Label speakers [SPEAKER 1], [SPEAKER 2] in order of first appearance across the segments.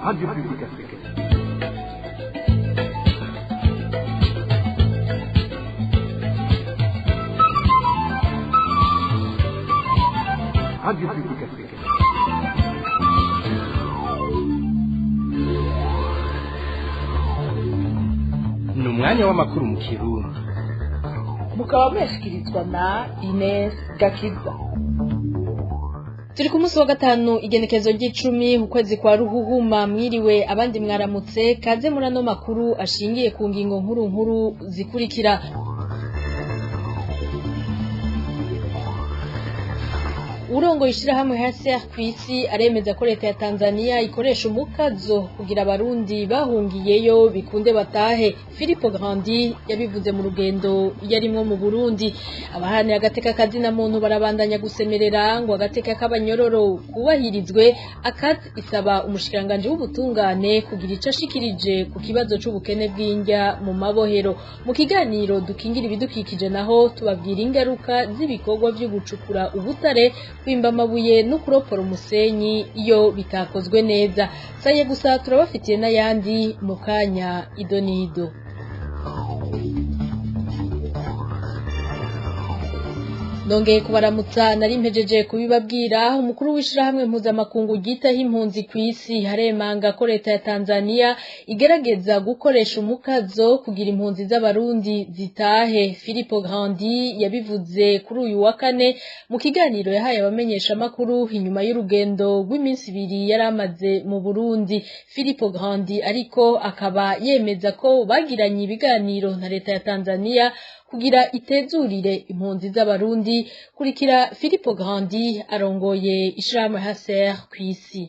[SPEAKER 1] Radio Publique Africaine. Radio Publique Africaine. Ni umwanya w'amakuru mu Kirundi.
[SPEAKER 2] Mukaba mweshikirizwa na Ines Gakiza.
[SPEAKER 3] Turi ku munsi wa gatanu igenekezo ry'icumi ukwezi kwa Ruhuhuma, mwiriwe abandi mwaramutse, kaze muri ano makuru ashingiye ku ngingo nkuru zikurikira. Urongoye ishirahamwe HCR kw'isi aremeza ko leta ya Tanzania ikoresha umukazo kugira abarundi bahungiyeyo bikunde batahe. Filippo Grandi yabivuze mu rugendo yarimwo mu Burundi. Abahane agateka kazina muntu barabandanya gusemerera ngo agateka k'abanyororo kubahirizwe. Akati isaba umushikiranganje w'ubutungane kugira ico ashikirije ku kibazo c'ubukene bw'indya mu mabohero. Mu kiganiro dukingira ibidukikije naho tubabwira ingaruka z'ibikorwa vyo gucukura ubutare, kwimba amabuye no kuropora umusenyi iyo bitakozwe neza. Saye gusa turabafitiye n'ayandi mu kanya idonido. Nongeye kubaramutsa, nari mpejeje kubibabwira. Umukuru w'ishirahamwe mpuzamakungu ryitaho impunzi kw'isi haremanga ko leta ya Tanzania igerageza gukoresha umukazo kugira impunzi z'abarundi zitahe. Filippo Grandi yabivuze kuri uyu wa kane mu kiganiro yahaye abamenyesha makuru inyuma y'urugendo rw'iminsi ibiri yari amaze mu Burundi. Filippo Grandi ariko akaba yemeza ko bagiranye ibiganiro na leta ya Tanzania kugira itezurire impunzi z'abarundi. Kurikira Filippo Grandi arongoye ishirahamwe HCR kw'isi.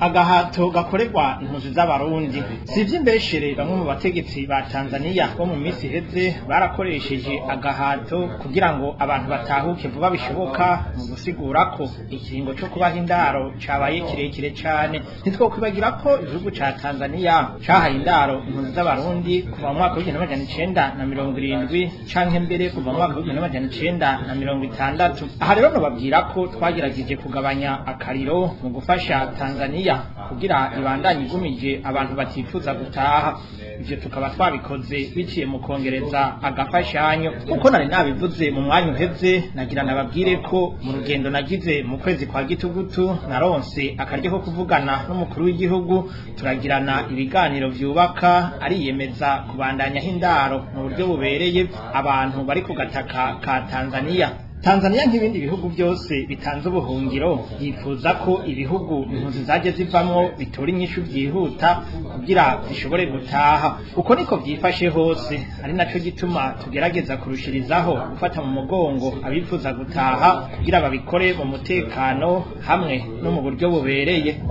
[SPEAKER 4] Agahato gakorerwa impunzi z'abarundi si ivy'imbeshere. Bamwe mu bategetsi ba Tanzania bo mu minsi iheze barakoresheje agahato kugira ngo abantu batahuke vuba bishoboka, mu gusigura ko ikiringo cyo kubaha indaro cabaye kirekire cane. Ntitwokwibagira ko igihugu ca Tanzania cahaye indaro impunzi z'abarundi kuva mu mwaka w'1970 canke mbere kuva mu mwaka w'1960. Aha rero nobabwira ko twagerageje kugabanya akariro mu gufasha Tanzania kugira ibandanye igumije abantu batifuza gutaha. Ivyo tukaba twabikoze biciye mu kongereza agafashanyo. Kuko nari nabivuze mu mwanya uheze, nagira nababwire ko mu rugendo nagize mu kwezi kwa Gitugutu naronse akaryo ko kuvugana n'umukuru w'igihugu, turagirana ibiganiro vyubaka, ariyemeza kubandanya hindaro mu buryo bubereye abantu bari ku gataka ka Tanzania. Tanzania nk'ibindi bihugu byose bitanze ubuhungiro yifuza ko ibihugu impunzi zaje zivamwo bitora inyishu byihuta kugira zishobore gutaha. Uko niko vyifashe hose, ari naco gituma tugerageza kurushirizaho gufata mu mugongo abifuza gutaha kugira babikore mu mutekano hamwe no mu buryo bubereye.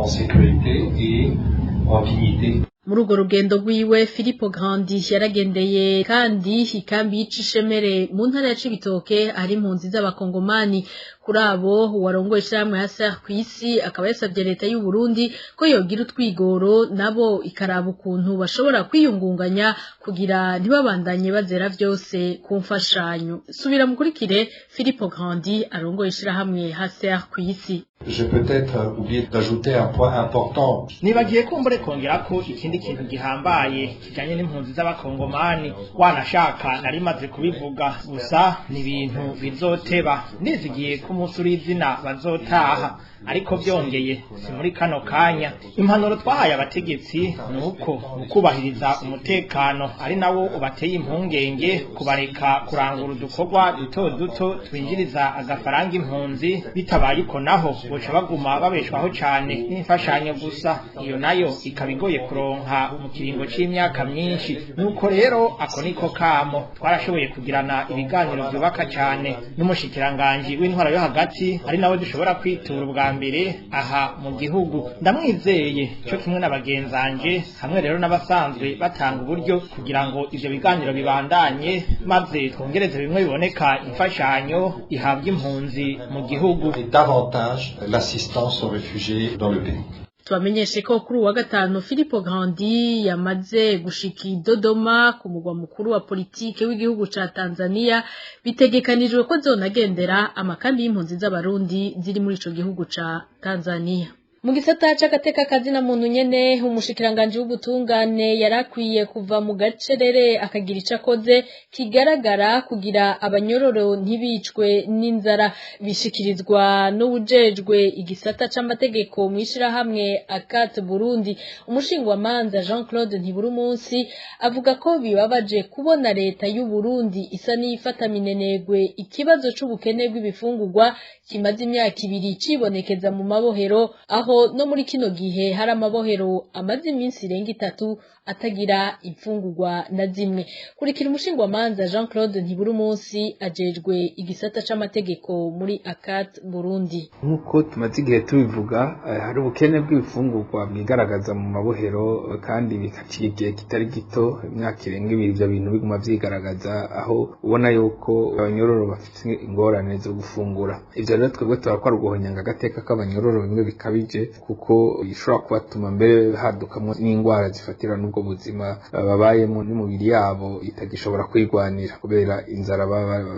[SPEAKER 3] Muri urwo rugendo rwiwe Filippo Grandi yaragendeye kandi ikambi y'Icishemere mu ntara ya Cibitoke ari impunzi z'abakongomani. Kuri abo warongoye ishirahamwe HCR kw'isi akaba yasavye leta y'u Burundi ko yogira utwigoro nabo ikaraba ukuntu bashobora kwiyungunganya kugira ntibabandanye bazera vyose ku mfashanyo. Subira mukurikire Filippo Grandi arongoye ishirahamwe HCR kw'isi.
[SPEAKER 5] Je peut-être oublié d'ajouter un point important.
[SPEAKER 4] Nibagiye kumbure kongera ko ikindi kintu gihambaye kijanye n'impunzi z'abakongomani. Wanashaka nari maze kubivuga, gusa ni ibintu bizoteba. Nizigiye ku munsi urizina bazotaha, ariko byongeye si muri kano kanya. Impanuro twahaye abategetsi nuko ukubahiriza umutekano ari nawo ubateye impungenge, kubareka kurangura udukorwa duto twinjiriza agafaranga impunzi, bitabaye uko naho boca baguma babeshwaho cane n'imfashanyo gusa, iyo nayo ikabigoye kuronka mu kiringo c'imyaka myinshi. Nuko rero ako niko kamo twarashoboye kugirana ibiganiro byubaka cane n'umushikiranganje w'intwara yo hagati, ari nawe dushobora kwitura ubwa mbere aha mu gihugu. Ndamwizeye cyo kimwe n'abagenzanje, hamwe rero n'abasanzwe batanga uburyo kugira ngo ivyo biganiro bibandanye, maze twongereze bimwe biboneka imfashanyo ihabwa impunzi mu gihugu.
[SPEAKER 5] Davantage l'assistance aux réfugiés dans le pays.
[SPEAKER 3] tubamenyeshe ko kuri uwa gatanu Filippo Grandi yamaze gushika i Dodoma ku mugwa mukuru wa politike w'igihugu ca Tanzania bitegekanijwe ko zonagendera amakambi y'impunzi z'abarundi ziri muri ico gihugu ca Tanzania. Mu gisata c'agateka kazina muntu nyene umushikiranganje w'ubutungane yarakwiye kuva mu gacerere akagira ico akoze kigaragara kugira abanyororo ntibicwe n'inzara bishikirizwa n'ubujejwe igisata c'amategeko mwishira hamwe Akat Burundi. Umushingwamanza Jean-Claude Ntiburumunsi avuga ko bibabaje kubona leta y'u Burundi isa n'ifata minenegwe ikibazo c'ubukene bw'ibifungurwa kimaze imyaka 2 cibonekeza mu mabohero aho no muri kino gihe hari amabohero amaze iminsi irenga 3 atagira imfungurwa na zimwe. Kurikira umushingwamanza Jean-Claude Ntiburumunsi ajejwe igisata c'amategeko muri Akat Burundi.
[SPEAKER 1] Nkuko tumaze igihe tubivuga hari ubukene bw'ibifungurwa bwigaragaza mu mabohero kandi bikaciye igihe kitari gito imyaka irenga 2 ibyo bintu biguma vyigaragaza aho ubona yuko abanyororo bafite ingorane zo gufungura. Ivyo rero twebwe turakora guhonyanga agateka k'abanyororo bimwe bikabije kuko bishobora kubatuma mbere hadukamwo n'ingwara zifatira n'ubwo buzima babayemo n'umubiri yabo itagishobora kwigwanira kubera inzara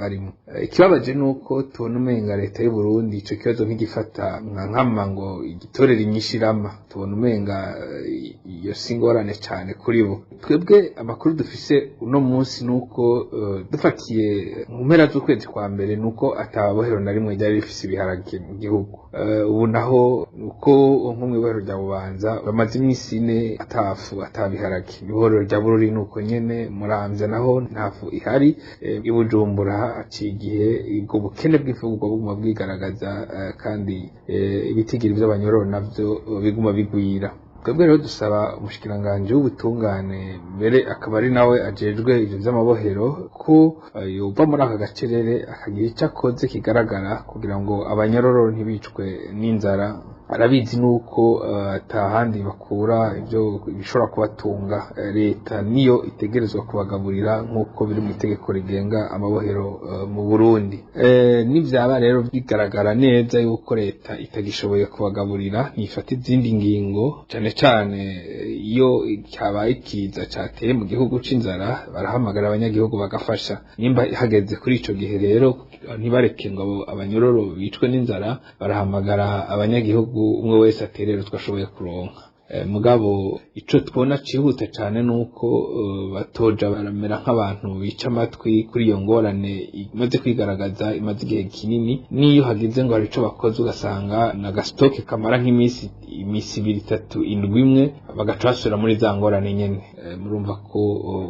[SPEAKER 1] barimo. Ikibabaje nuko tubona umenga leta y'u Burundi ico kibazo nk'igifata nkama ngo igitorera inyishirama, tubona umenga iyo singorane cyane kuri bo. Twebwe amakuru dufise uno munsi nuko dufatiye mu mpera z'ukwezi kwa mbere nuko atabohero na rimwe ryari rifise ibiharage mu gihugu. Ubu naho uko nko mu ibohero rya Bubanza bamaze iminsi 4 atafu atabiharage. Ibohero rya Bururi nuko nyene, Muramvya naho ntafu ihari, i Bujumbura aciye igihe ubwo bukene bw'ifungurwa buguma bwigaragaza kandi ibitigiri by'abanyororo navyo biguma bigwira. Twebwe rero dusaba umushikiranganje w'ubutungane mbere akaba ari nawe ajejwe ivyo vy'amabohero ko yova muri aka gacerere akagira ico akoze kigaragara kugira ngo abanyororo ntibicwe n'inzara. Arabizi nuko atahandi bakura ivyo bishobora kubatunga, leta niyo itegerezwa kubagaburira nkuko biri mu itegeko rigenga amabohero mu Burundi. Nivyaba rero bigaragara neza yuko leta itagishoboye kubagaburira nifata izindi ngingo, cane cane iyo cyabaye kiza cateye mu gihugu c'inzara barahamagara abanyagihugu bagafasha. Nimba hageze kuri ico gihe rero ntibareke ngo abanyororo bicwe n'inzara, barahamagara abanyagihugu umwe wese aterero twashoboye kuronka. Mugabo ico twona cihuta cyane nuko batoja baramera nk'abantu bica amatwi kuri iyo ngorane imaze kwigaragaza imaze igihe kinini. Niyo hagize ngo hari ico bakoze ugasanga na gastoke kamara nk'imisi 2-3 indwi imwe bagacasura muri za ngorane nyene. Murumva ko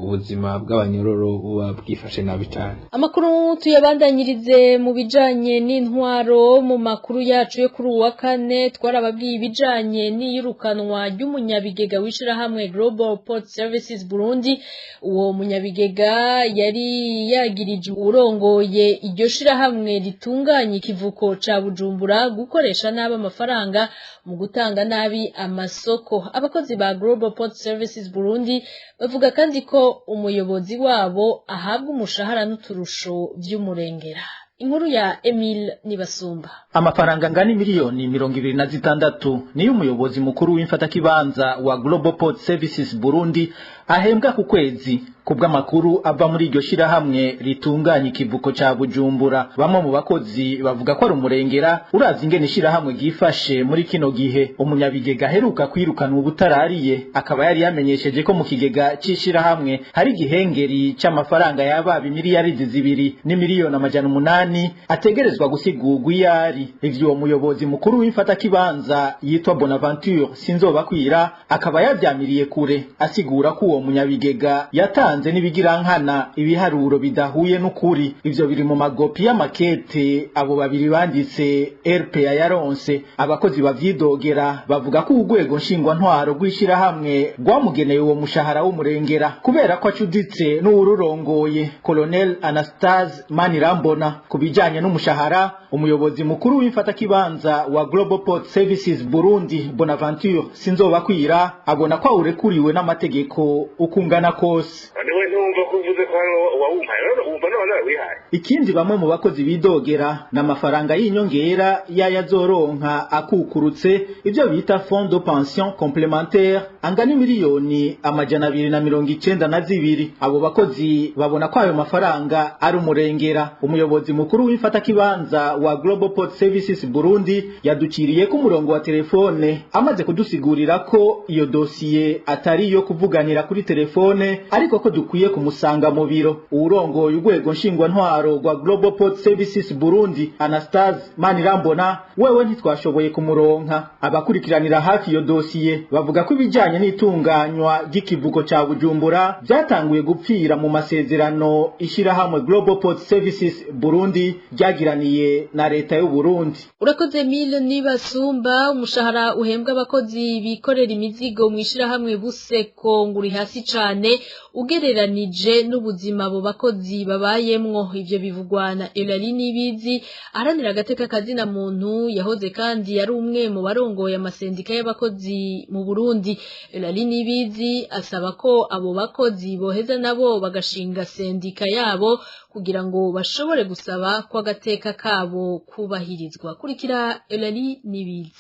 [SPEAKER 1] ubuzima bw'abanyororo buba bwifashe nabi cyane.
[SPEAKER 3] Amakuru tuyabandanyirize mu bijanye n'intwaro. Mu makuru yacu yo kuri uwa kane twarababwiye ibijanye n'iyirukanwa ry'umunyabigega wishira hamwe Global Port Services Burundi. Uwo munyabigega yari yagirije urongoye iryo shira hamwe ritunganya ikivuko ca Bujumbura gukoresha nabi amafaranga mu gutanga nabi amasoko. Abakozi ba Global Port Services Burundi bavuga kandi ko umuyobozi wabo ahabwa umushahara n'uturusho vy'umurengera. Inkuru ya Emile Nibasumba.
[SPEAKER 4] Amafaranga ngani miliyoni 26 niyo umuyobozi mukuru w'imfatakibanza wa Global Port Services Burundi ahembwa ku kwezi kubw'amakuru ava muri iryo shira hamwe ritunganya ikivuko ca Bujumbura. Bamwe mu bakozi bavuga ko ari umurengera urazi ingene shira hamwe gifashe muri kino gihe. Umunyabigega heruka kwirukana ubutarariye akaba yari yamenyesheje ko mu kigega c'ishira hamwe hari gihengeri c'amafaranga yababa miliyaridi 2 n'imiliyoni 800 ategerezwa gusigurwa iyari. Ivyo uwo muyobozi mukuru w'imfatakibanza yitwa Bonaventure Sinzobakwira akaba yavyamiriye kure, asigura ko uwo munyabigega yatanze n'ibigirankana ibiharuro bidahuye n'ukuri. Ivyo biri mu magopi y'amakete abo babiri banditse RPA yaronse. Abakozi bavyidogera bavuga ko urwego nshingwa ntwaro rwishira hamwe rwamugeneye uwo mushahara w'umurengera kubera ko acuditse n'ururongoye Colonel Anastase Manirambona. Kubijanye n'umushahara, umuyobozi mukuru w'imfatakibanza wa Global Port Services Burundi Bonaventure Sinzobakwira abona ko urekuriwe n'amategeko ukungana kose.
[SPEAKER 6] Niwe ntumva ko uvuze ko wawumpaye umva none wihaye.
[SPEAKER 4] Ikindi bamwe mu bakozi bidogera n'amafaranga y'inyongera yayazoronka akukurutse ibyo bita fond de pension complémentaire angana miliyoni 292. Abo bakozi babona ko ayo mafaranga ari umurengera. Umuyobozi mukuru w'ifata kibanza wa Global Port Services Burundi yaduciriye ku murongo wa telefone amaze kudusigurira ko iyo dosiye atari yo kuvuganira kuri telefone ariko ko dukwiye kumusanga mu biro. Urongoye urwego nshingwantwaro rwa Global Port Services Burundi Anastase Manirambona wewe ntitwashoboye kumuronka. Abakurikiranira hafi iyo dosiye bavuga ko ibijanye n'itunganywa ry'ikivuko ca Bujumbura byatanguye gupfira mu masezerano ishirahamwe Global Port Services Burundi ryagiraniye na leta y'u Burundi.
[SPEAKER 3] Urakoze Mille Nibasumba. Umushahara uhembwa abakozi bikorera imizigo mwishirahamwe Buseko nguri hasi cane ugereranije n'ubuzima abo bakozi babayemwo. Ivyo bivugwa na Eulalie Nibizi aharanira agateka kazina muntu yahoze kandi yari umwe mu barongoye amasendika y'abakozi mu Burundi. Eulalie Nibizi asaba ko abo bakozi boheza nabo bagashinga sendika yabo kugira ngo bashobore gusaba ko agateka kabo kubahirizwa. Kurikira Eulalie Nibizi.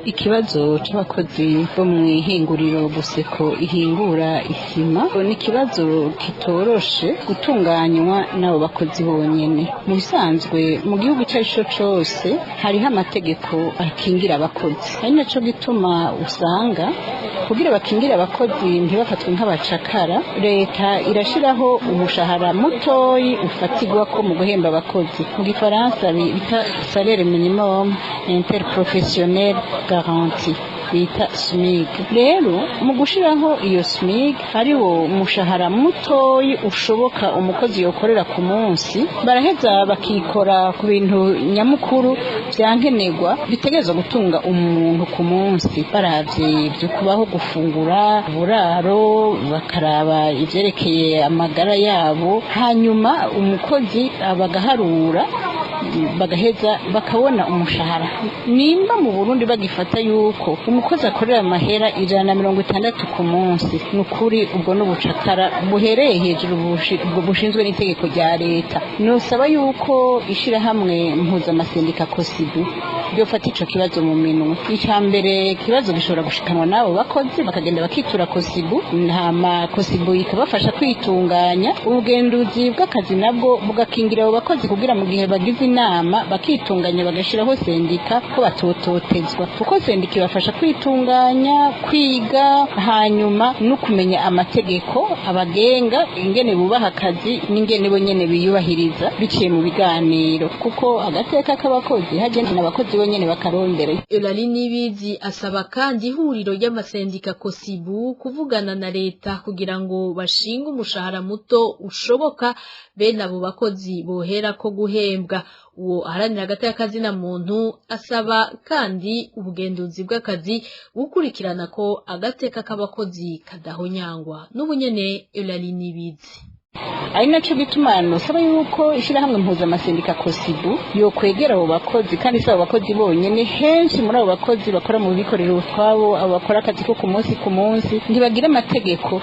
[SPEAKER 7] Ikibazo c'abakozi bo mu ihinguriro Buseko ihingura isima ni ikibazo kitoroshe gutunganywa n'abo bakozi bonyene. Mu bisanzwe mu gihugu cyacu cyose hariho amategeko akingira abakozi, ari naco gituma usanga kugira bakingira abakozi ntibafatwe nk'abacakara leta irashiraho umushahara mutoyi ufatigwa ko mu guhemba abakozi. Mu gifaransa bita salaire minimum interprofessionnel garanti bita SMIG. Rero mu gushiraho iyo SMIG hariho umushahara mutoyi ushoboka umukozi yokorera ku munsi, baraheza bakikora ku bintu nyamukuru byankenerwa bitegerezwa gutunga umuntu ku munsi, baravye ibyo kubaho, gufungura, buraro, bakaraba ivyerekeye amagara yabo, hanyuma umukozi abagaharura bagaheza bakabona umushahara. Nimba mu Burundi bagifata yuko umukozi akorera amahera 160 ku munsi, nukuri ubwo n'ubucakara buhereye hejuru bushinzwe n'itegeko rya leta. Nosaba yuko ishirahamwe mpuzamasendika Kosibu byofata ico kibazo mu minwe. Icambere kibazo gishobora gushikanwa nabo bakozi bakagenda bakitura Kosibu, ntama Kosibu ikabafasha kwitunganya. Ubugenduzi bw'akazi nabwo bugakingira abo bakozi kugira mu gihe bagize inama bakitunganya bagashiraho sendika ko batototezwa, kuko sendika ibafasha kwitunganya, kwiga, hanyuma no kumenya amategeko abagenga ingene bubaha akazi n'ingene bo nyene biyubahiriza biciye mu biganiro, kuko agateka k'abakozi hagenda n'abakozi bonyene bakarondera.
[SPEAKER 3] Eulalie Nibizi asaba kandi ihuriro ry'amasendika Kosibu kuvugana na leta kugira ngo bashinge umushahara muto ushoboka bene abo bakozi bohera ko guhembwa. Uwo aharanira agateka kazina muntu asaba kandi ubugenduzi bw'akazi gukurikirana ko agateka k'abakozi kadahonyangwa. N'ubunyene Eulalie Nibizi.
[SPEAKER 7] Ari naco gituma nosaba yuko ishirahamwe mpuzamasendika Kosibu yo kwegera abo bakozi, kandi saba abakozi bonyene. Henshi muri abo bakozi bakora mu bikorero twabo, abakora akazi ko ku munsi ntibagira amategeko,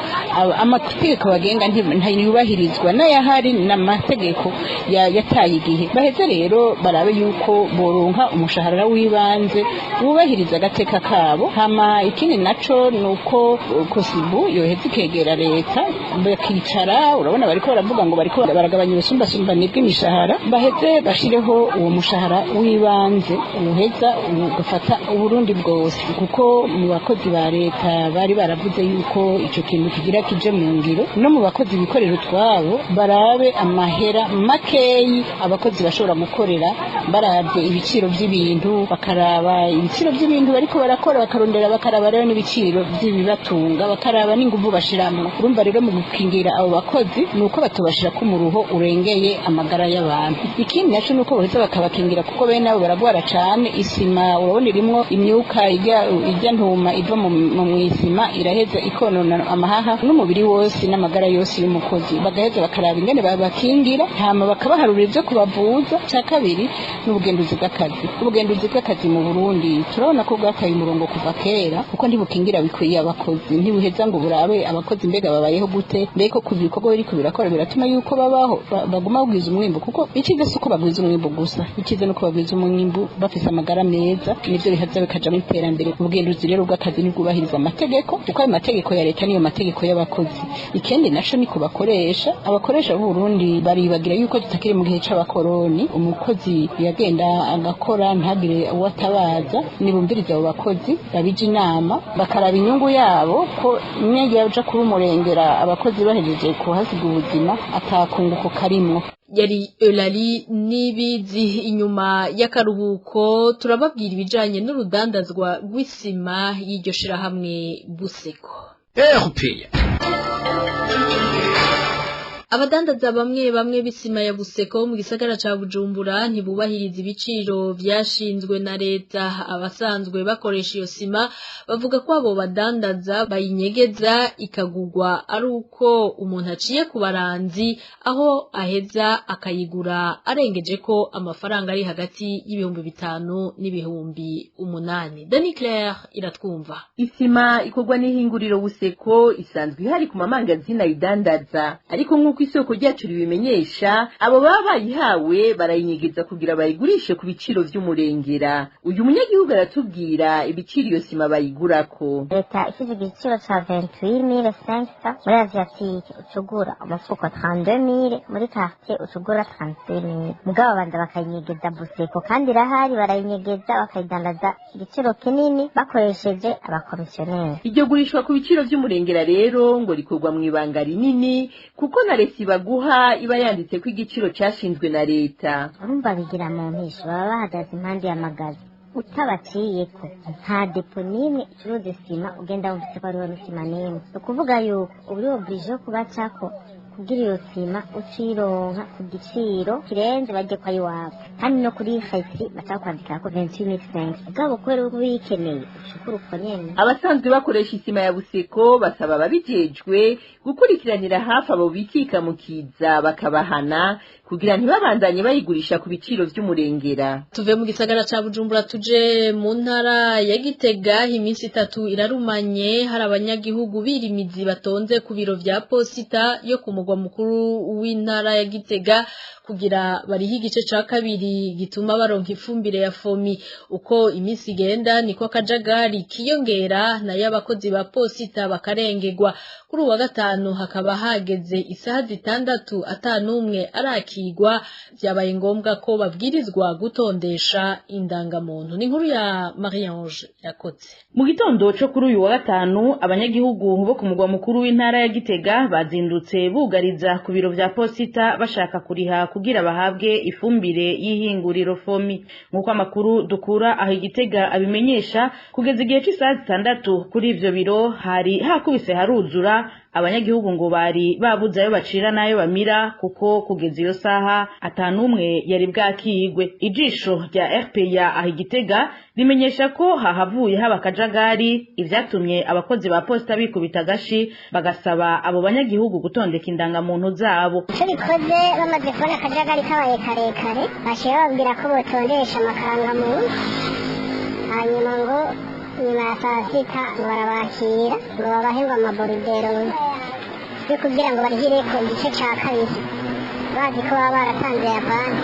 [SPEAKER 7] amategeko bagenga ntayubahirizwa, n'ayahari n'amategeko yataye igihe. Baheze rero barabe yuko boronka umushahara w'ibanze wubahiriza agateka kabo. Hama ikindi naco nuko Kosibu yoheza ikegera leta bakicara, urabona bariko baravuga ngo bariko baragabanya ubusumbasumbane bw'imishahara, baheze bashireho uwo mushahara w'ibanze uheza ugafata Uburundi bwose, kuko mu bakozi ba leta bari baravuze yuko ico kintu kigira kije mu ngiro. No mu bakozi bikorera utwabo barabe amahera makeyi abakozi bashobora gukorera, baravye ibiciro by'ibintu, bakaraba ibiciro by'ibintu bariko barakora, bakarondera bakaraba rero n'ibiciro by'ibibatunga, bakaraba n'inguvu bashiramwo. Urumva rero mu gukingira abo bakozi nuko batubashira ko umuruho urengeye amagara y'abantu. Ikindi naco nuko baheza bakabakingira kuko bene nabo baragwara cane. Isima urabona irimwo imyuka ijya ntuma iva mu isima iraheza ikonona amahaha n'umubiri wose n'amagara yose y'umukozi. Bagaheza bakaraba ingene babakingira hama bakabaharurira ivyo kubavuza. Ca kabiri n'ubugenduzi bw'akazi mu Burundi turabona ko bwataye umurongo kuva kera kuko ntibukingira bikwiye abakozi. Ntibuheza ngo burabe abakozi mbega babayeho gute, mbeko ku bikorwa biriko birakora biratuma yuko babaho baguma bagwiza umwimbu, kuko ikize suko bagwiza umwimbu gusa, ikize nuko bagwiza umwimbu bafise amagara meza, nivyo bihaza bikaja mu iterambere. Ubugenduzi rero bw'akazi ntibwubahiriza amategeko kuko ayo mategeko ya leta niyo mategeko y'abakozi. Ikindi naco ni kubakoresha, abakoresha b'u Burundi baribagira yuko tutakiri mu gihe c'abakoroni, umukozi yagenda agakora ntagire uwo atabaza. Nibumviriza abo bakozi babije inama bakaraba inyungu yabo ko nyege yaja kuri umurengera abakozi bahejeje kuhasiga ubuzima atakunguko karimwo.
[SPEAKER 3] Yari Eulalie Nibizi. Inyuma y'akaruhuko turababwira ibijanye n'urudandazwa rw'isima y'iryo shirahamwe Buseko. Abadandaza bamwe b'isima ya Buseko mu gisagara ca Bujumbura ntibubahiriza ibiciro vyashinzwe na leta. Abasanzwe bakoresha iyo sima bavuga ko abo badandaza bayinyegeza ikagugwa ari uko umuntu aciye ku baranzi, aho aheza akayigura arengeje ko amafaranga ari hagati y'ibihumbi 5 n'ibihumbi 8. Dani Claire iratwumva.
[SPEAKER 8] Isima ikorwa n'ihinguriro Buseko isanzwe ihari ku mamangazina idandaza, ariko nk'uko isoko ryacu ribimenyesha abo baba bayihawe barayinyegeza kugira bayigurishe ku biciro vy'umurengera. Uyu munyagihugu aratubwira ibiciro iyo sima bayigurako.
[SPEAKER 9] Leta isize igiciro ca 28500 muri Asiatique ucugura umufuko 32000, muri quartier ucugura 32000. Mugabo banda bakayinyegeza Buseko kandi irahari barayinyegeza bakayidandaza igiciro kinini bakoresheje abakomisiyoneri.
[SPEAKER 8] Iryo gurishwa ku biciro vy'umurengera rero ngo rikorwa mu ibanga rinini kuko na leta baguha iba yanditse ko igiciro cyashinzwe na leta.
[SPEAKER 9] Urumva bigira mu mpisho baba bahagaze impande y'amagazi utabaciyeko nta depo n'imwe icuruza isima ugenda wumvise ko ariho n'isima n'imwe. Ni ukuvuga yuko uri oblige kubacako kugira iyo sima ucironka ku giciro kirenze bajye kwa iwabo, kandi no kuri hasi bashaka kwandika ko 28500 ubwabo kwera uko bikeneye ushukuru uko nyene.
[SPEAKER 8] Abasanzwe bakoresha isima ya Buseko basaba babijejwe gukurikiranira hafi abo bikika mukiza bakabahana kugira ntibabandanye bayigurisha ku biciro vy'umurengera.
[SPEAKER 3] Tuve mu gisagara ca Bujumbura tuje mu ntara ya Gitega. Iminsi 3 irarumanye hari abanyagihugu birimizi batonze ku biro vya posita yo ku mugwa mukuru w'intara ya Gitega kugira bariho igice ca kabiri gituma baronka ifumbire ya fomi. Uko iminsi igenda niko kajagari kiyongera na y'abakozi ba posita bakarengegwa. Kuri uwa gatanu hakaba hageze isaha 6 atanumwe arakigwa, byabaye ngombwa ko babwirizwa gutondesha indangamuntu. Ni nkuru ya Marie-Ange Yakoze.
[SPEAKER 10] Mu gitondo cyo kuri uyu wa gatanu abanyagihugu bo ku mugwa mukuru w'intara ya Gitega bazindutse bugariza ku biro vya posita bashaka kuriha kugira bahabwe ifumbire y'ihinguriro fomi. Nkuko amakuru dukura aho Gitega abimenyesha, kugeza igihe cy'isaha 6 kuri ivyo biro hari hakubise haruzura. Abanyagihugu ngo bari babuze ayo bacira nayo bamira kuko kugeza iyo saha atanumwe yari bwakigwe. Ijisho rya RPA aho Gitega rimenyesha ko hahavuye haba kajagari, ivyatumye abakozi ba posta bikubita gashi bagasaba abo banyagihugu gutondeka indangamuntu zabo.
[SPEAKER 9] Icyo bikoze bamaze kubona kajagari kabaye karekare bashiye babwira ko botondesha amakangamuntu, hanyuma ngo nyuma ya saa 6 barabakira ngo babahe ngo amaboridero yo kugira ngo barihire ku gice cya kabiri bazi ko baba baratanze yapani.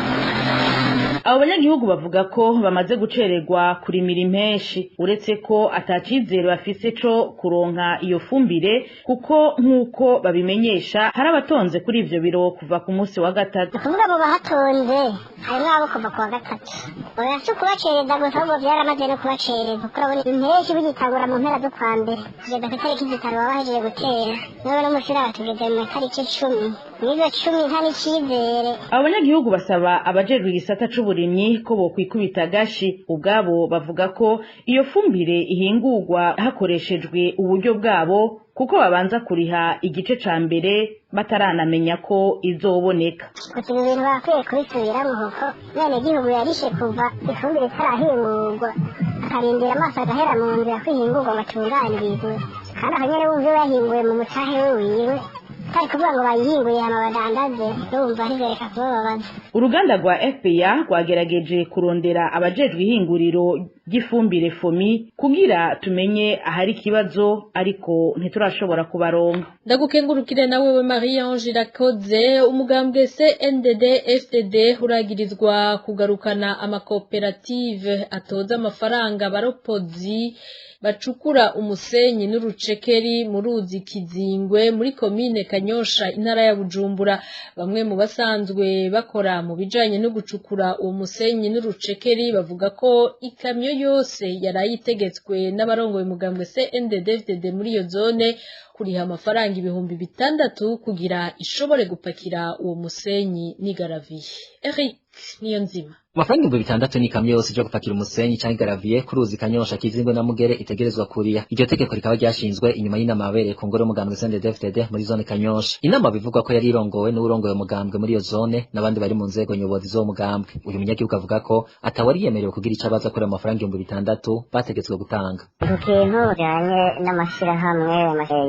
[SPEAKER 10] Abo banyagihugu bavuga ko bamaze gucererwa kurimira impeshi, uretse ko atacizere bafise co kuronka iyo fumbire kuko nkuko babimenyesha hari abatonze kuri ivyo biro kuva ku munsi wa gatatu.
[SPEAKER 9] Kuvuga abo bahatonze hari nabo kuva ku wa gatatu. Oyacu kubacereza gusa ngo byaramaze no kubacereza kuko urabona impeshi bigitangura mu mpera zo kwa mbere kugeza ku tariki 5 babahejeje gutera, none no mushira batugeze mu tariki 10 nizo 10 nta n'icizere.
[SPEAKER 10] Abanyagihugu basaba abajejwe igisata c'uburimyi ko bokwikubita gashi ubwabo bavuga ko iyo fumbire ihingurwa hakoreshejwe uburyo bwabo kuko babanza kuriha igice ca mbere bataranamenya ko izoboneka.
[SPEAKER 9] Kuko ibintu bakwiye kubisubiramo kuko none igihugu yarishe kuva ifumbire itarahingurwa akarindira amaso agahera mu nzira kwihingurwa batunganirizwe kandi aho nyene bumve bahinguye mu mutahe wiwe atari kuvuga ngo bayihinguye hama badandaze urumva ntibereka kubababaza.
[SPEAKER 10] Uruganda rwa FPA rwagerageje kurondera abajejwe ihinguriro ry'ifumbire FOMI kugira tumenye ahari ikibazo ariko ntiturashobora kubaronka.
[SPEAKER 3] Ndagukengurukire nawe we Marie Ange Rakoze. Umugambwe CNDD FDD uragirizwa kugarukana amakoperative atoza amafaranga baropozi bacukura umusenyi n'urucekeri mu ruzi Kizingwe muri komine Kanyosha intara ya Bujumbura. Bamwe mu basanzwe bakora mu bijanye no gucukura uwo musenyi n'urucekeri bavuga ko ikamyo yose yarayitegetswe n'abarongoye umugambwe CNDD-FDD muri iyo zone kuriha amafaranga 600 kugira ishobore gupakira uwo musenyi n'igaraviye. Eric Niyonzima.
[SPEAKER 11] Amafaranga 600 ni kamyo yose cyo gupakira umusenyi cyangwa garaviye ku ruzi Kanyosha Kizingwe na Mugere itegerezwa kuriya. Iryo tegeko rikaba ryashinzwe inyuma y'inama yabereye ku ngoro y'umugambwe CNDD-FDD muri zone Kanyosha. Inama bivugwa ko yari irongowe n'urongoye umugambwe muri iyo zone n'abandi bari mu nzego nyobozi zo mugambwe. Uyu munyagihugu avuga ko atawari yemerewe kugira icabaza kuri amafaranga 600 bategetswe gutanga.
[SPEAKER 9] Ikintu bijanye n'amashirahamwe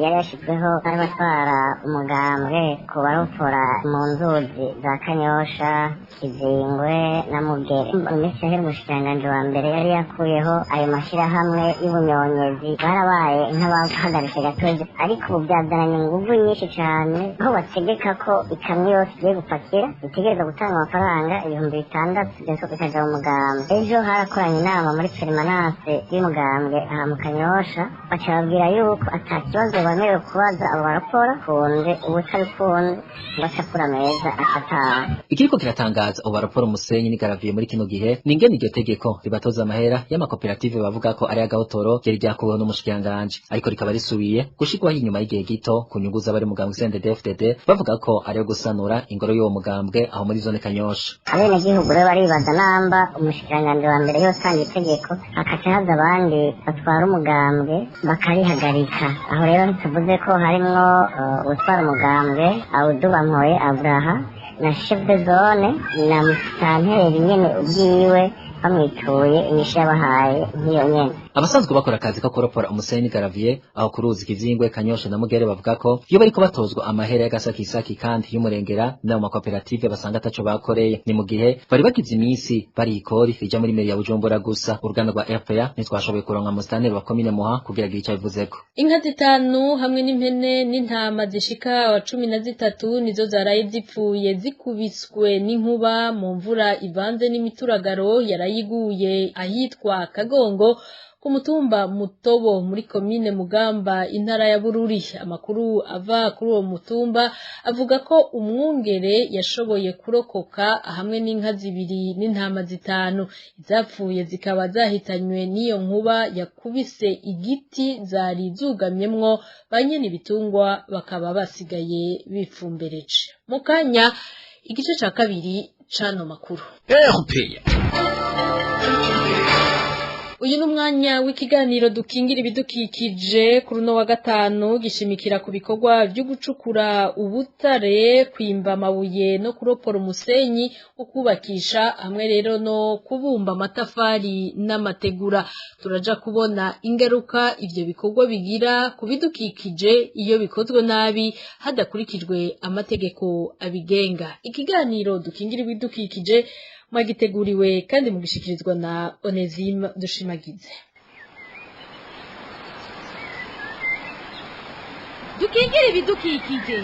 [SPEAKER 9] yari yashizweho n'abatwara umugambwe ku barokora mu nzuzi za Kanyosha Kizingwe na Mugere. Minisitiri w'umushikiranganji wa mbere yari yakuyeho ayo mashirahamwe y'ubunyonyezi barabaye nk'abahagaritse gatozi ariko ubu byazananye inguvu nyinshi cyane aho bategeka ko ikamyo yose igiye gupakira itegereza gutanga amafaranga 600 byose bikaja mu mugambwe. Ejo harakoranye inama muri permanence y'umugambwe aha mu Kanyosha bacababwira yuko atakibazo bamerewe kubaza abo barakora kunze ubutabikunze bacakura meza atataha.
[SPEAKER 11] Ikiriko kiratangaza abo barakora umusenyi n'igaraviye muri kino gihe ningene iryo tegeko ribatoza amahera y'amakoperative bavuga ko ari agahotoro yari ryakuweho n'umushikiranganje ariko rikaba risubiye gushikwaho inyuma y'igihe gito ku nyungu z'abari mugambwe CNDD-FDD bavuga ko ari gusanura ingoro y'uwo mugambwe aho muri zone Kanyosha.
[SPEAKER 9] Abenegihugu rero baribaza namba umushikiranganje wa mbere yotanga itegeko hakaca haza abandi batwara umugambwe bakarihagarika. Aho rero ntituvuze ko harimwo utwara umugambwe Awudubankoye Abraha na chef de zone na musitanteri nyene ubwiwe bamwituye inyishu yabahaye nk'iyo nyene.
[SPEAKER 11] Abasanzwe bakora akazi ko kuropora umusenyi n'igaraviye aho ku ruzi Kizingwe Kanyosha na Mugere bavuga ko iyo bariko batozwa amahera y'agasakisaki kandi y'umurengera n'ayo makoperative basanga ataco bakoreye. Ni mu gihe bari bagize iminsi bari ikori rija muri meri ya Bujumbura gusa. Uruganda rwa RPA ntitwashoboye kuronka musitanteri wa komine Muha kugira ngo ico bivuzeko.
[SPEAKER 3] Inka 5 hamwe n'impene n'intama zishika 13 nizo zaraye zipfuye zikubiswe n'inkuba mu mvura ivanze n'imituragaro yarayiguye ahitwa Kagongo ku mutumba Mutobo muri komine Mugamba intara ya Bururi. Amakuru ava kuri uwo mutumba avuga ko umwungere yashoboye kurokoka hamwe n'inka 2 n'intama 5 izapfuye zikaba zahitanywe n'iyo nkuba yakubise igiti zari zugamyemwo banyene ibitungwa bakaba basigaye bipfumbereje. Mukanya igice ca kabiri cano makuru. Uyu numwanya w'ikiganiro dukingira ibidukikije kuri no wa gatanu gishimikira ku bikorwa byo gucukura ubutare kwimba amabuye no kuropora umusenyi ukubakisha hamwe rero no kubumba amatafari n'amategura. Turaja kubona ingaruka ivyo bikorwa bigira ku bidukikije iyo bikozwe nabi hadakurikijwe amategeko abigenga. Ikiganiro dukingira ibidukikije magiteguriwe kandi mugishikirizwa na Onesime Dushimagize.
[SPEAKER 12] Dukingira ibidukikije.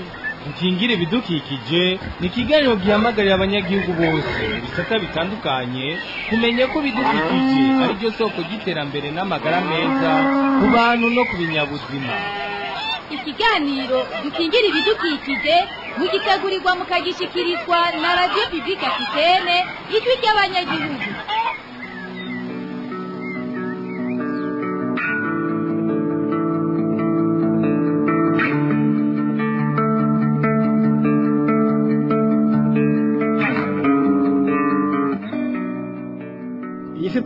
[SPEAKER 13] Dukingira ibidukikije ni ikiganiro gihamagarira abanyagihugu bose bisata bitandukanye kumenya ko bidukikije ari byo soko y'iterambere n'amagara meza ku bantu no ku binyabuzima.
[SPEAKER 12] Ikiganiro dukingira ibidukikije mugitegurirwa mukagishikirizwa na Radio Publique Africaine ijwi ry'abanyagihugu.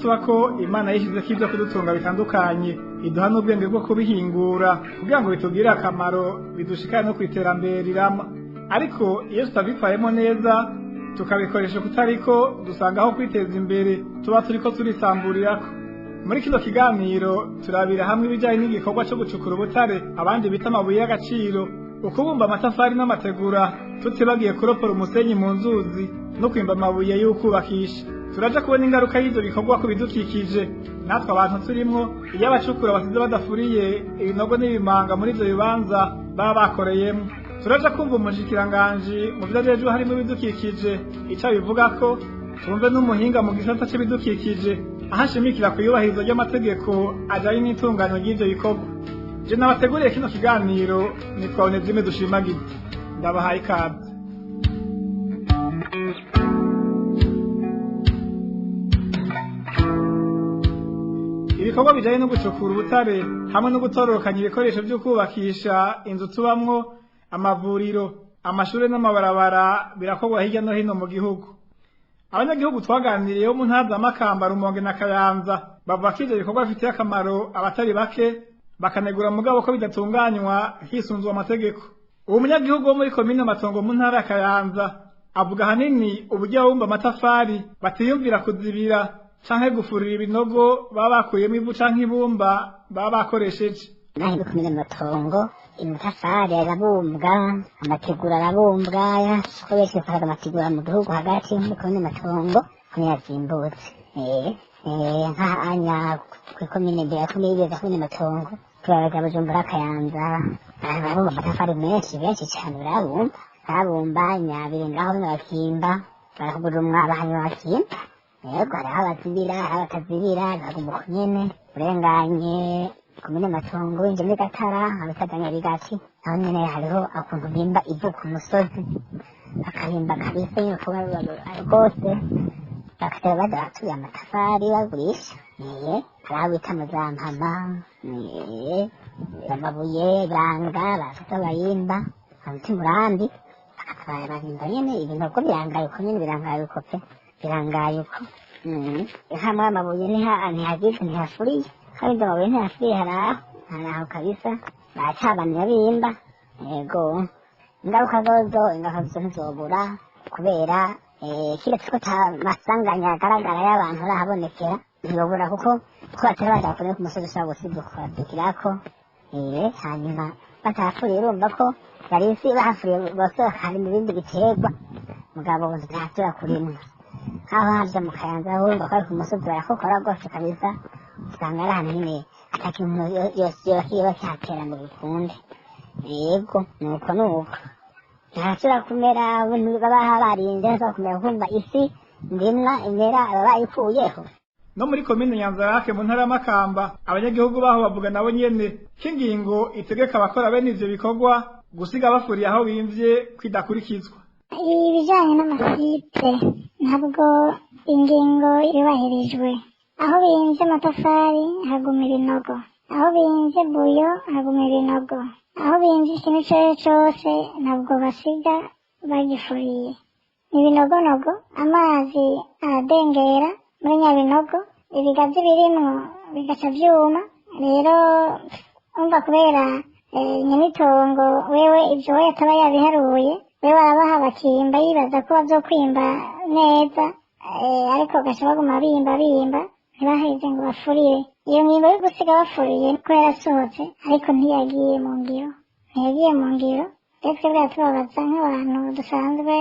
[SPEAKER 14] tuba ko Imana yishize k'ibyo kudutunga bitandukanye iduha n'ubwenge bwo kubihingura kugira ngo bitugirire akamaro bidushikane no kwiterambere rirama. Ariko iyo tutabitwayemo neza tukabikoresha kutariko dusanga aho kwiteza imbere tuba turiko turisamburirako. Muri kino kiganiro turabira hamwe ibijyanye n'igikorwa cyo gucukura ubutare abandi bita amabuye y'agaciro, ukubumba amatafari n'amategura tutibagiye kuropora umusenyi mu nzuzi no kwimba amabuye y'ukubakisha. Turaja kubona ingaruka y'ivyo bikorwa ku bidukikije natwe abantu turimwo iyo abacukura basize badafuriye ibinogo n'ibimanga muri ivyo bibanza baba bakoreyemo. Turaja kumva umushikiranganji mu vyajejwe harimo ibidukikije ico bivuga ko tumve n'umuhinga mu gisata c'ibidukikije ahashimikira kuyubahiriza ry'amategeko ajanye n'itunganywa ry'ivyo bikorwa. Je nabateguriye kino kiganiro nitwa Onezime Dushimagize, ndabahaye ikaze. Ibikorwa bijanye no gucukura ubutare hamwe no gutororokanya ibikoresho vyo kubakisha inzu tubamwo, amavuriro, amashure n'amabarabara birakorwa hirya no hino mu gihugu. Abanyagihugu twaganiriyeho mu ntara za Makamba, Rumonge na Kayanza bavuga ko ivyo bikorwa bifitiye akamaro abatari bake, bakanegura mugabo ko bidatunganywa hisunzwe amategeko. Uwo munyagihugu wo muri komine Matongo mu ntara ya Kayanza avuga hanini uburyo bumba amatafari batiyumvira kuzibira canke gufurira ibinogo baba bakuyemo ivu canke ibumba baba bakoresheje.
[SPEAKER 9] Naho muri komine Matongo amatafari arabumbwa, amategura arabumbwa, ko benshi bafata amategura mu gihugu hagati muri komine Matongo ko yazimbutse. Nk'ahanya kw'ikomine mbere ya komine Matongo turabaga Bujumbura, Kayanza barabumba amatafari menshi cyane barabumba Nyabire ngaho bakimba barakugurumwa abahanywa bakimba. Yego hariho abazibira hariho abatazibira bagomba kunyene urenganye komine Matongo winje muri Gatara abitaganya bigati aho nyene hariho akuntu bimba ivu ku musozi bakahimba kabisa yuko rwose bakatera badatuye amatafari bagurisha. Hariho bita Muzampama, amabuye Biranga bafite abayimba abita Murambi bakatwara bahimba nyene ibinogo birangaye uko nyene birangaye uko pe birangaye uko. Hamwe amabuye ntihagizwe ntihafuriye kandi amabuye ntihafuriye haraho kabisa baracabanira bimba. Yego ingaruka zozo ntizobura kubera kiretse ko masanganya agaragara y'abantu arahabonekera ntiyobura kuko batari baja kure ku musozi ushobora gusiduka bakadukirako. Hanyuma batahafuriye urumva ko yari isi bahafuriye bose bakarima ibindi biterwa mugabo ntatura kurimwa. Aho haja mu Kayanza urumva ko ari ku musozi barakokora rwose kabisa, usanga ari ahantu nyene atakintu yoba kihatera ngo bikunde. Yego nuko ntashobora kumera baba barinze ntashobora kumera kumva isi ndimwa imera baba bayikuyeho.
[SPEAKER 14] No muri komine Nyanzarake mu ntara ya Makamba abanyagihugu baho bavuga nabo nyene k'ingingo itegeka abakora bene ivyo bikorwa gusiga bafuriye aho bimvye kwidakurikizwa.
[SPEAKER 15] Ibijanye n'amasipe ntabwo ingingo yubahirijwe. Aho bimvye amatafari haguma ibinogo, aho bimvye buyo haguma ibinogo, aho bimvye ikintu cose ntabwo basiga bagifuriye. Ibinogonogo amazi aradengera muri nyabinogo, ibigazi birimwo bigaca vyuma. Rero umva kubera nyamitongo wewe ivyo we ataba yabiharuye, wewe barabaha bakimba yibaza ko bazokwimba neza, ariko gaca baguma bimba ntibaheze ngo bafurire. Iyo ngingo yo gusiga bafuriye ko yarasohotse ariko ntiyagiye mu ngiro. Rero twebwe tubabaza nk'abantu dusanzwe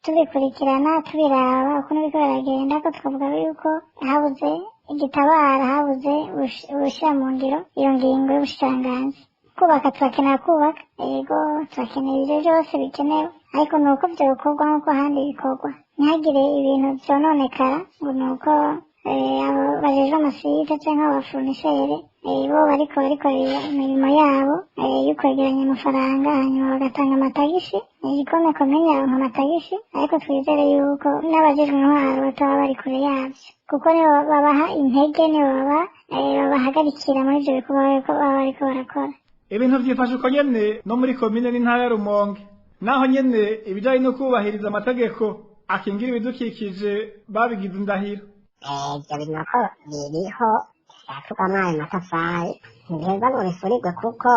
[SPEAKER 15] tubikurikirana tubiraba ukuntu biriko biragenda, ko twavuga yuko habuze igitabara, habuze ubushira mu ngiro iyo ngingo y'ubushikiranganji. Kubaka turakenera kubaka, yego turakenera ivyo vyose bikenewe, ariko nuko vyokorwa nk'uko ahandi bikorwa, ntihagire ibintu vyononekara ngo nuko abo bajejwe amasite canke abafonishere bo bariko barikorera imirimo yabo yo kwegeranya amafaranga hanyuma bagatanga amatagisi. Igikome komine yaronka amatagisi, ariko twizere yuko n'abajejwe intwaro bataba bari kure yavyo, kuko nibo babaha intege, nibo babahagarikira muri ivyo bikorwa baba bariko barakora.
[SPEAKER 14] Ibintu vyifashe uko nyene no muri komine n'intara ya Rumonge, naho nyene ibijanye no kubahiriza amategeko akingira ibidukikije babigize indahiro.
[SPEAKER 9] ibyo binogo biriho byatugwamo ayo matafari ntibiheza ngo bifurirwe kuko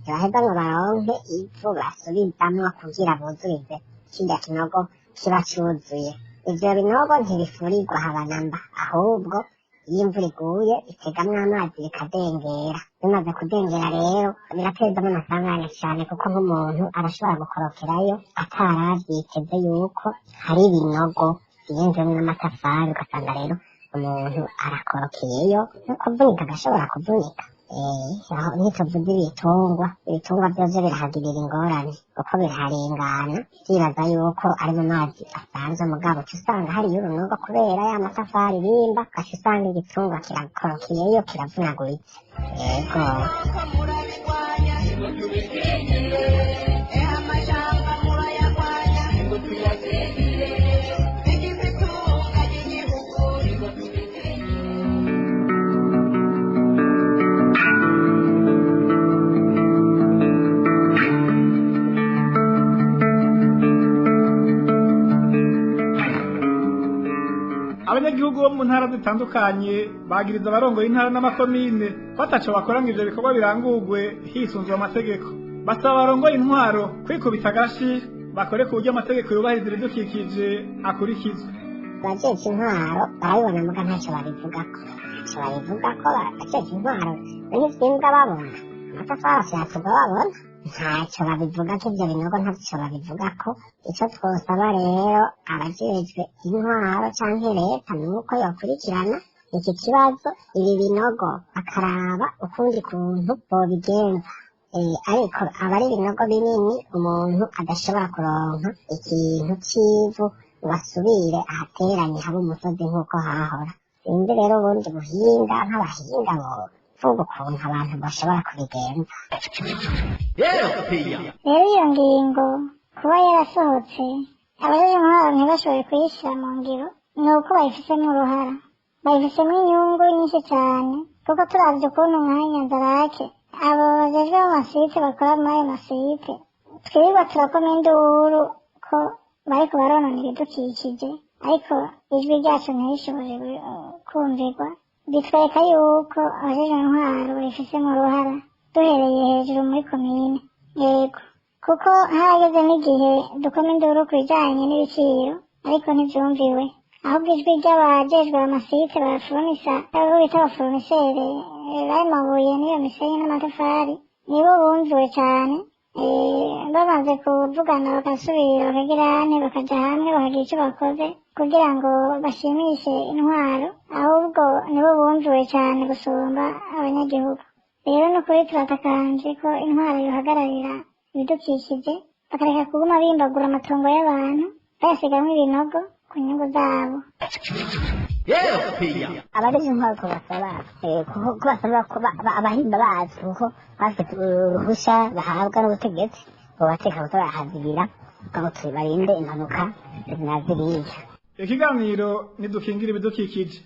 [SPEAKER 9] ntibaheza ngo baronke ivu basubizamwo kugira buzurize kirya kinogo kiba cuzuye. Ivyo binogo ntibifurirwa habanamba, ahubwo iyo imvura iguye bitegamwo amazi bikadengera. Bimaze kudengera rero biratezamo amasanganya cane kuko nk'umuntu arashobora gukorokerayo ataravyiteze yuko hari ibinogo biyinjemwo n'amatafari, ugasanga rero umuntu arakorokeyeyo no kuvunika agashobora kuvunika. Ntituvuze ibitungwa vyose birahagirira ingorane kuko biraharengana vyibaza yuko ari mu mazi asanzwe, mugabo uca usanga hariyo urunogo kubera ya matafari bimba, ugaca usanga igitungwa kirakorokeyeyo kiravunaguritse. Yego
[SPEAKER 14] abanyagihugu bo mu ntara zitandukanye bagiriza abarongoye intara n'amakomine bataco bakora ngo ivyo bikorwa birangurwe hisunzwe amategeko. Basaba abarongoye intwaro kwikubita agashi bakore ku buryo amategeko yubahiriza ibidukikije akurikizwa.
[SPEAKER 9] abajejwe intwaro barabibona muga ntacyo babivugako, abajejwe intwaro n'ivy'imbwa babona amatafari ashatugwa babona ntacyo babivugako, ivyo binogo ntacyo babivugako. Ico twosaba rero abajejwe intwaro canke leta nuko yokurikirana iki kibazo, ibi binogo bakaraba ukundi kuntu bobigenza. Ariko abari ibinogo binini umuntu adashobora kuronka ikintu c'ivu ngo asubire ahateranye habe umusozi nk'uko hahora. Sinzi rero ubundi buhinga nk'abahinga bovuga ukuntu abantu bashobora kubigenza.
[SPEAKER 15] Rero iyo ngingo kuba yarasohotse abajejwe intwaro ntibashoboye kuyishira mu ngiro, ni uko bayifisemo uruhara, bayifisemo inyungu nyinshi cane, kuko turavye ukuntu umwanya nzarake abo bajejwe amasite bakora muri ayo masite twirirwa turakoma induru ko bariko baronona ibidukikije, ariko ijwi ryacu ntirishobore kumvirwa. Bitwereka yuko abajejwe intwaro babifisemo uruhara duhereye hejuru muri komine. Yego kuko harageze n'igihe dukoma induru ku bijanye n'ibiciro ariko ntivyumviwe, ahubwo ijwi ry'abajejwe amasite baraforomisa abo bita abaforomisere b'amabuye n'iyo misenyi n'amatafari nibo bumviwe cane. Bamaze kuvugana bagasubira bakagira hane bakaja hamwe bakagira ico bakoze kugira ngo bashimishe intwaro, ahubwo nibo bumviwe cane gusumba abanyagihugu. Rero nukuri turatakanje ko intwaro yohagararira ibidukikije bakareka kuguma bimbagura amatongo y'abantu bayasigamwo ibinogo ku nyungu zabo.
[SPEAKER 9] Abajejwe intwaro ko basaba ko abahinga bazi kuko bafite uruhusha bahabwa n'ubutegetsi bobateka kuza barahazibira kugira ngo barinde impanuka zinaziriya.
[SPEAKER 14] Ikiganiro nidukingira ibidukikije.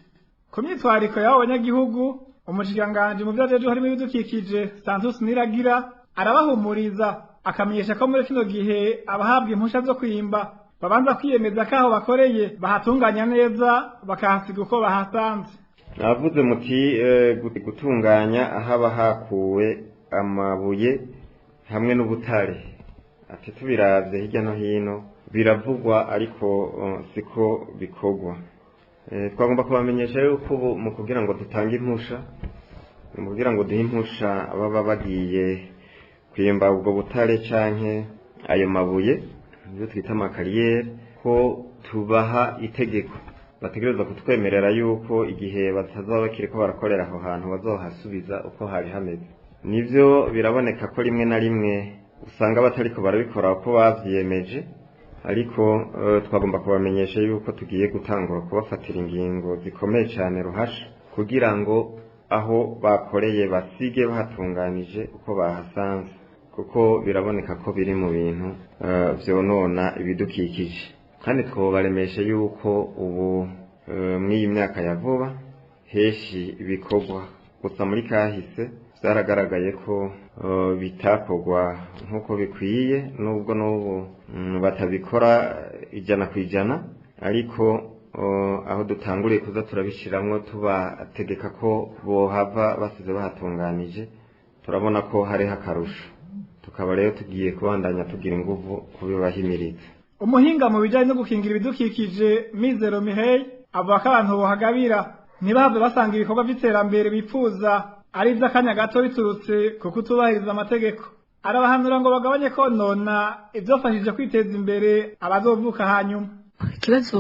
[SPEAKER 14] Ku myitwariko y'abo banyagihugu, umushikiranganji mu vyo ajejwe harimo ibidukikije Santos Niragira arabahumuriza akamenyesha ko muri kino gihe abahabwa impusha zo kwimba babanza kwiyemeza ko aho bakoreye bahatunganya neza bakahasiga uko bahasanze.
[SPEAKER 16] Navuze muti gutunganya ahaba hakuwe amabuye hamwe n'ubutare, ati tubiravye hirya no hino biravugwa ariko siko bikorwa. Twagomba kubamenyesha yuko mu kugira ngo dutange impusha, mu kugira ngo duhe impusha baba bagiye kwimba ubwo butare canke ayo mabuye ibyo twita amakariyeri, ko tubaha itegeko bategereza kutwemerera yuko igihe batazaba bakiriko barakorera aho hantu bazohasubiza uko hari hameze. Nivyo biraboneka ko rimwe na rimwe usanga batariko barabikora uko bavyiyemeje, ariko twagomba kubamenyesha yuko tugiye gutangura kubafatira ingingo zikomeye cyane ruhasha kugira ngo aho bakoreye basige bahatunganije uko bahasanze, kuko biraboneka ko biri mu bintu vyonona ibidukikije. Kandi twobaremeshe yuko ubu mw'iyi myaka ya vuba heshi ibikorwa gusa muri kahise byaragaragaye ko bitakorwa nk'uko bikwiye, nubwo n'ubu batabikora ijana ku ijana, ariko aho dutanguriye kuza turabishiramwo tubategeka ko bohava basize bahatunganije turabona ko hari akarusho tukaba rero tugiye kubandanya tugira inguvu kubibahimiriza.
[SPEAKER 14] Umuhinga mu bijanye no gukingira ibidukikije Mizero Mihey avuga ko abantu bohagabira ntibahave basanga ibikorwa by'iterambere bipfuza ari iby'akanya gato biturutse ku kutubahiriza amategeko. Arabahanura ngo bagabanye konona ivyofashije kwiteza imbere abazovuka hanyuma.
[SPEAKER 17] Ikibazo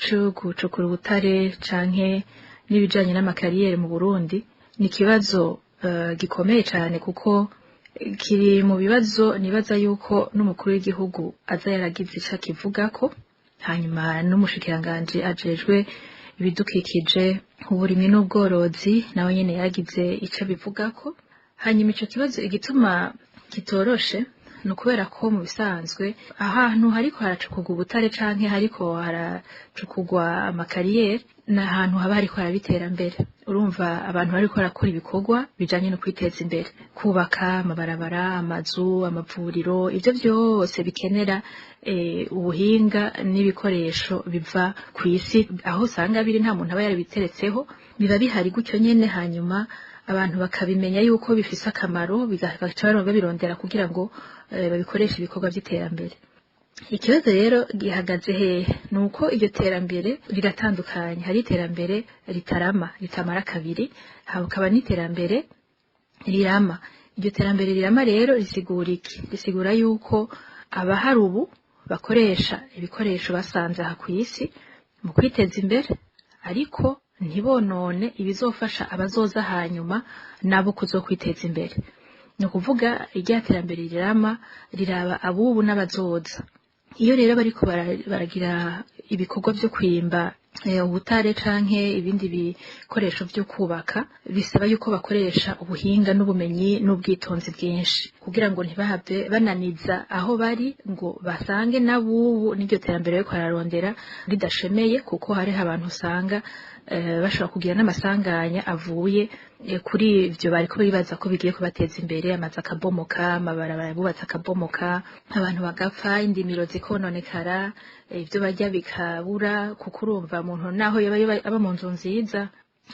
[SPEAKER 17] cyo gucukura ubutare canke n'ibijanye n'amakariyeri mu Burundi ni ikibazo gikomeye cyane kuko kiri mu bibazo nibaza yuko n'umukuru w'igihugu aza yaragize ico akivugako hanyuma n'umushikiranganje ajejwe ibidukikije uburimyi n'ubworozi nawe nyene yaragize ico bivugako. Hanyuma ico kibazo igituma kitoroshe no kubera ko mu bisanzwe ahantu hariko haracukurwa ubutare canke hariko haracukurwa amakariyeri na ahantu haba hariko harabiterambere. Urumva abantu bariko barakora ibikorwa bijanye no kwiteza imbere, kubaka amabarabara, amazu, amavuriro, ivyo byose bikenera ubuhinga n'ibikoresho biva ku isi aho usanga biri nta muntu aba yarabiteretseho, biba bihari gutyo nyene hanyuma abantu bakabimenya yuko bifise akamaro bigaca babirondera kugira ngo babikoreshe ibikorwa by'iterambere. Ikibazo rero gihagaze hehe nuko iryo terambere riratandukanye, hari iterambere ritamara kabiri, hakaba n'iterambere rirama. Iryo terambere rirama rero risigura iki? Risigura yuko abahari ubu bakoresha ibikoresho basanze aha ku isi mu kwiteza imbere ariko ntibonone ibizofasha abazoza hanyuma nabo kuzokwiteza imbere. Ni ukuvuga irya terambere rirama riraba abubu n'abazoza. Iyo rero bariko baragira ibikorwa byo kwimba ubutare canke ibindi bikoresho byo kubaka bisaba yuko bakoresha ubuhinga n'ubumenyi n'ubwitonzi bwinshi kugira ngo ntibahave bananiza aho bari ngo basange nabubu n'iryo terambere bariko bararondera ridashemeye, kuko hari abantu usanga bashobora kugira n'amasanganya avuye kuri ivyo bariko bibaza ko bigiye kubateza imbere, amazi akabomoka, amabarabara bubatse akabomoka, abantu bagapfa, indimiro zikononekara, ivyo barya bikabura, kuko urumva umuntu naho aba mu nzu nziza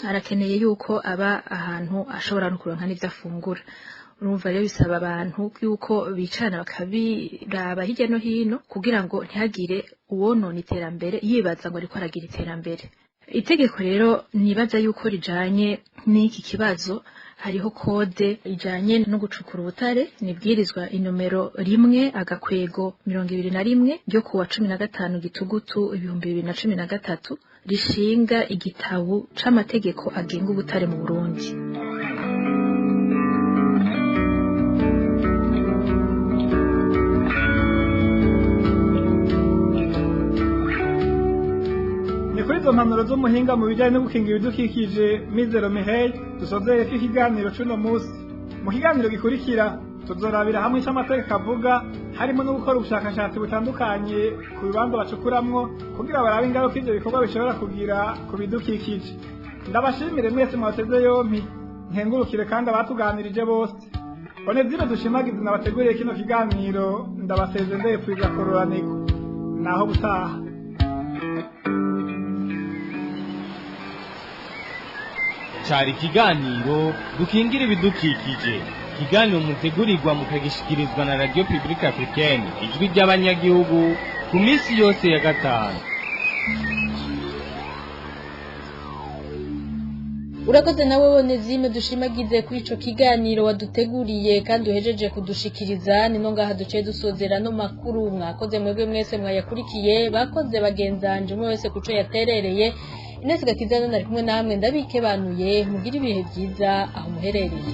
[SPEAKER 17] arakeneye yuko aba ahantu ashobora no kuronka n'ivyo afungura. Urumva rero bisaba abantu yuko bicarana bakabiraba hirya no hino kugira ngo ntihagire uwonona iterambere yibaza ngo ariko aragira iterambere. Itegeko rero nibaza yuko rijanye n'iki kibazo, hariho kode ijanye no gucukura ubutare, nibwirizwa inomero 1/2021 ryo kuwa 15 Gitugutu 2013 rishinga igitabo c'amategeko agenga ubutare mu Burundi.
[SPEAKER 14] Kuri izo mpanuro z'umuhinga mu bijyanye no gukingira ibidukikije Mizero Mihey dusozeye ko ikiganiro c'uno musi. Mu kiganiro gikurikira tuzorabira hamwe ico amategeko avuga, harimo no gukora ubushakashatsi butandukanye ku bibanza bacukuramwo kugira barabe ingaruka ivyo bikorwa bishobora kugira ku bidukikije. Ndabashimire mwese mwateze yompi, nkengurukire kandi abatuganirije bose. Onezire dushimagize nabateguriye kino kiganiro, ndabaseze ndepfuza kororaniko. Naho butaha.
[SPEAKER 13] Cari ikiganiro dukingira ibidukikije, ikiganiro mutegurirwa mukagishikirizwa na Radio Publique Africaine, ijwi ry'abanyagihugu ku minsi yose ya gatanu.
[SPEAKER 3] Urakoze nawe Onezime dushimagize kuri ico kiganiro waduteguriye kandi uhejeje kudushikiriza. Nino ngaha duce dusozera no makuru. Mwakoze mwebwe mwese mwayakurikiye, bakoze bagenzanje umwe wese kuco yaterereye. Ines Gakiza nari kumwe namwe ndabikebanuye, mugira ibihe byiza aho muherereye.